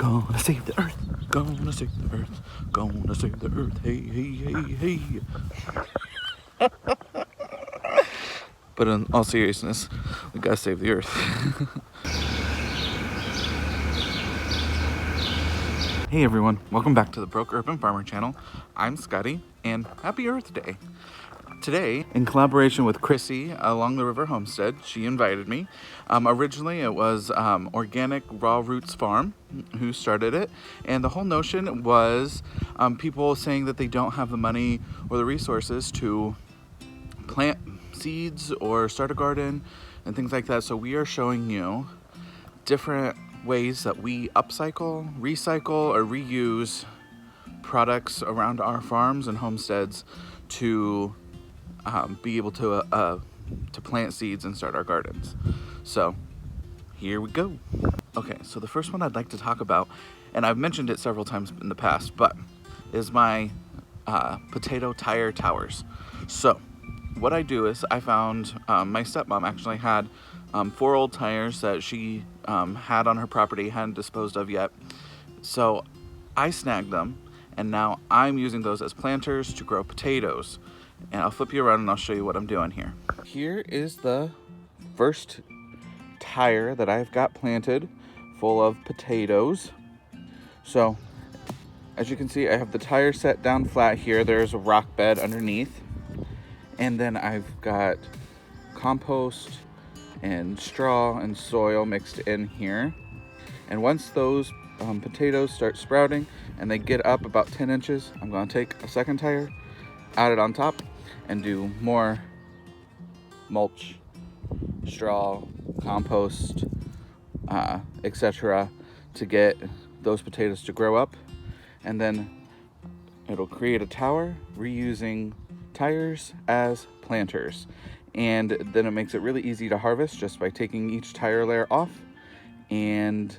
Gonna save the earth, gonna save the earth, gonna save the earth, hey, hey, hey, hey. But in all seriousness, we gotta save the earth. Hey everyone, welcome back to the Broke Urban Farmer channel. I'm Scotty, and happy Earth Day. Today, in collaboration with Chrissy along the River Homestead, she invited me. Originally, it was Organic Raw Roots Farm who started it, and the whole notion was people saying that they don't have the money or the resources to plant seeds or start a garden and things like that. So we are showing you different ways that we upcycle, recycle, or reuse products around our farms and homesteads to be able to plant seeds and start our gardens. So here we go. Okay, so the first one I'd like to talk about, and I've mentioned it several times in the past, but is my potato tire towers. So what I do is I found my stepmom actually had 4 old tires that she had on her property, hadn't disposed of yet. So I snagged them, and now I'm using those as planters to grow potatoes. And I'll flip you around and I'll show you what I'm doing here. Here is the first tire that I've got planted full of potatoes. So as you can see, I have the tire set down flat here. There's a rock bed underneath. And then I've got compost and straw and soil mixed in here. And once those potatoes start sprouting and they get up about 10 inches, I'm going to take a second tire, add it on top, and do more mulch, straw, compost, etc. to get those potatoes to grow up. And then it'll create a tower reusing tires as planters. And then it makes it really easy to harvest just by taking each tire layer off and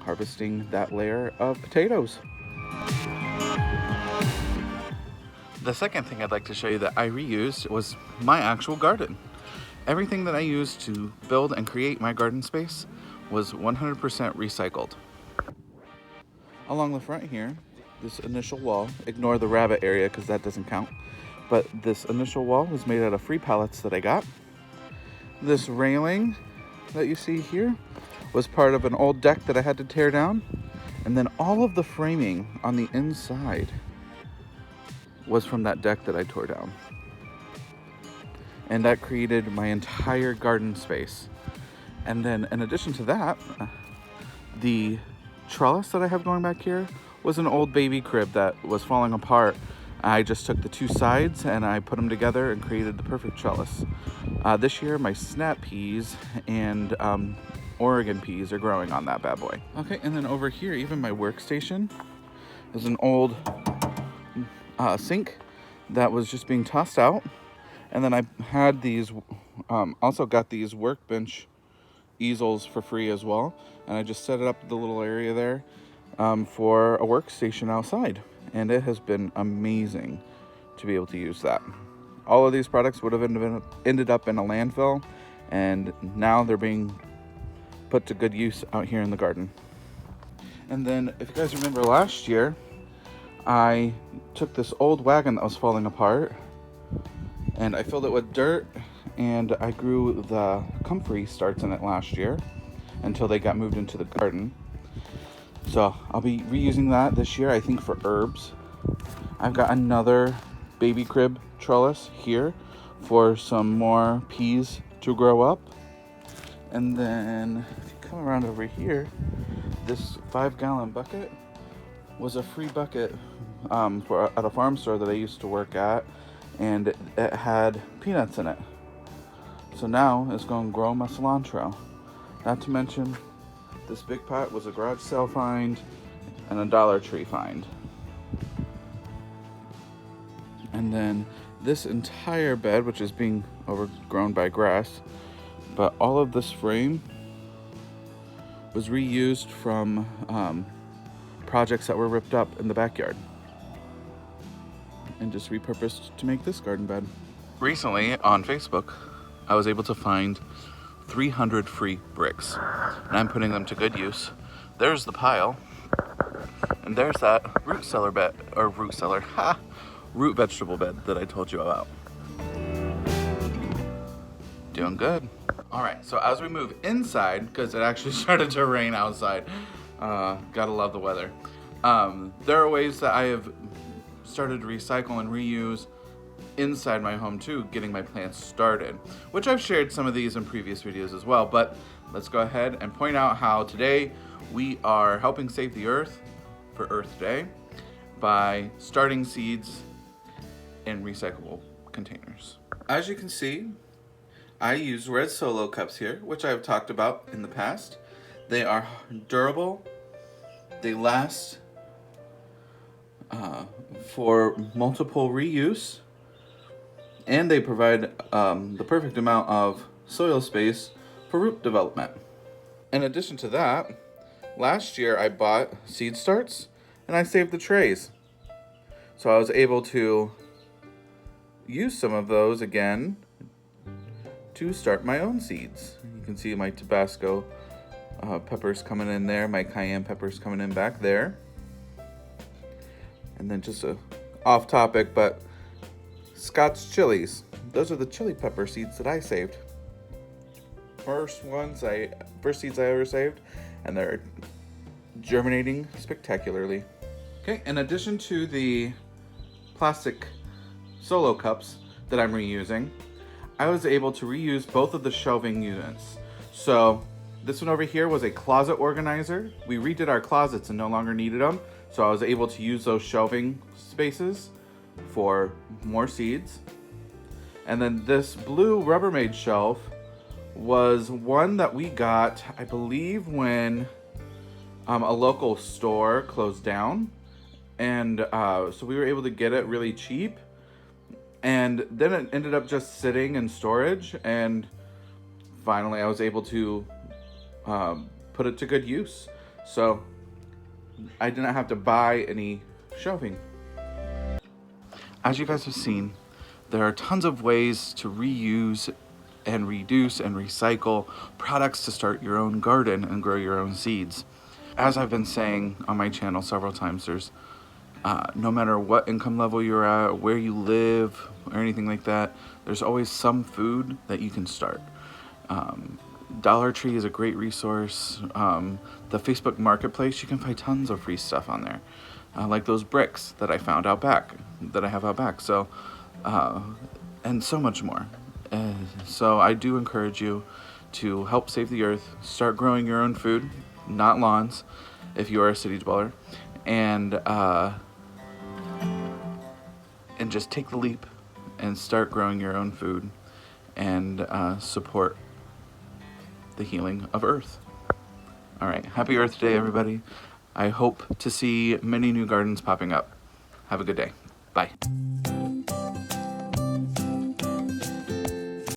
harvesting that layer of potatoes. The second thing I'd like to show you that I reused was my actual garden. Everything that I used to build and create my garden space was 100% recycled. Along the front here, this initial wall, ignore the rabbit area because that doesn't count, but this initial wall was made out of free pallets that I got. This railing that you see here was part of an old deck that I had to tear down, and then all of the framing on the inside was from that deck that I tore down. And that created my entire garden space. And then in addition to that, the trellis that I have going back here was an old baby crib that was falling apart. I just took the 2 sides and I put them together and created the perfect trellis. This year my snap peas and Oregon peas are growing on that bad boy. Okay, and then over here, even my workstation is an old sink that was just being tossed out. And then I had these, also got these workbench easels for free as well. And I just set it up the little area there for a workstation outside. And it has been amazing to be able to use that. All of these products would have ended up in a landfill, and now they're being put to good use out here in the garden. And then if you guys remember last year, I took this old wagon that was falling apart and I filled it with dirt, and I grew the comfrey starts in it last year until they got moved into the garden. So I'll be reusing that this year, I think, for herbs. I've got another baby crib trellis here for some more peas to grow up. And then if you come around over here, this 5-gallon bucket was a free bucket at a farm store that I used to work at, and it had peanuts in it. So now it's going to grow my cilantro. Not to mention, this big pot was a garage sale find and a Dollar Tree find. And then this entire bed, which is being overgrown by grass, but all of this frame was reused from projects that were ripped up in the backyard and just repurposed to make this garden bed. Recently on Facebook, I was able to find 300 free bricks, and I'm putting them to good use. There's the pile, And there's that root cellar bed, or root cellar, ha! Root vegetable bed that I told you about. Doing good. All right, so as we move inside, because it actually started to rain outside, gotta love the weather. There are ways that I have started to recycle and reuse inside my home too, getting my plants started, which I've shared some of these in previous videos as well, but let's go ahead and point out how today we are helping save the earth for Earth Day by starting seeds in recyclable containers. As you can see, I use red Solo cups here, which I've talked about in the past. They are durable, they last for multiple reuse, and they provide the perfect amount of soil space for root development. In addition to that, last year I bought seed starts and I saved the trays. So I was able to use some of those again to start my own seeds. You can see my Tabasco peppers coming in there, my cayenne peppers coming in back there. And then just off topic, but Scott's chilies. Those are the chili pepper seeds that I saved. First seeds I ever saved, and they're germinating spectacularly. Okay, in addition to the plastic Solo cups that I'm reusing, I was able to reuse both of the shelving units. So this one over here was a closet organizer. We redid our closets and no longer needed them, so I was able to use those shelving spaces for more seeds. And then this blue Rubbermaid shelf was one that we got, I believe, when a local store closed down, and so we were able to get it really cheap. And then it ended up just sitting in storage, and finally I was able to put it to good use. So I didn't have to buy any shelving. As you guys have seen, there are tons of ways to reuse and reduce and recycle products to start your own garden and grow your own seeds. As I've been saying on my channel several times, there's no matter what income level you're at, where you live, or anything like that, there's always some food that you can start. Dollar Tree is a great resource. The Facebook Marketplace, you can find tons of free stuff on there. Like those bricks that I found out back, that I have out back. So, and so much more. So I do encourage you to help save the earth, start growing your own food, not lawns, if you are a city dweller, and just take the leap and start growing your own food and support the healing of Earth. All right, happy Earth Day, everybody. I hope to see many new gardens popping up. Have a good day. Bye.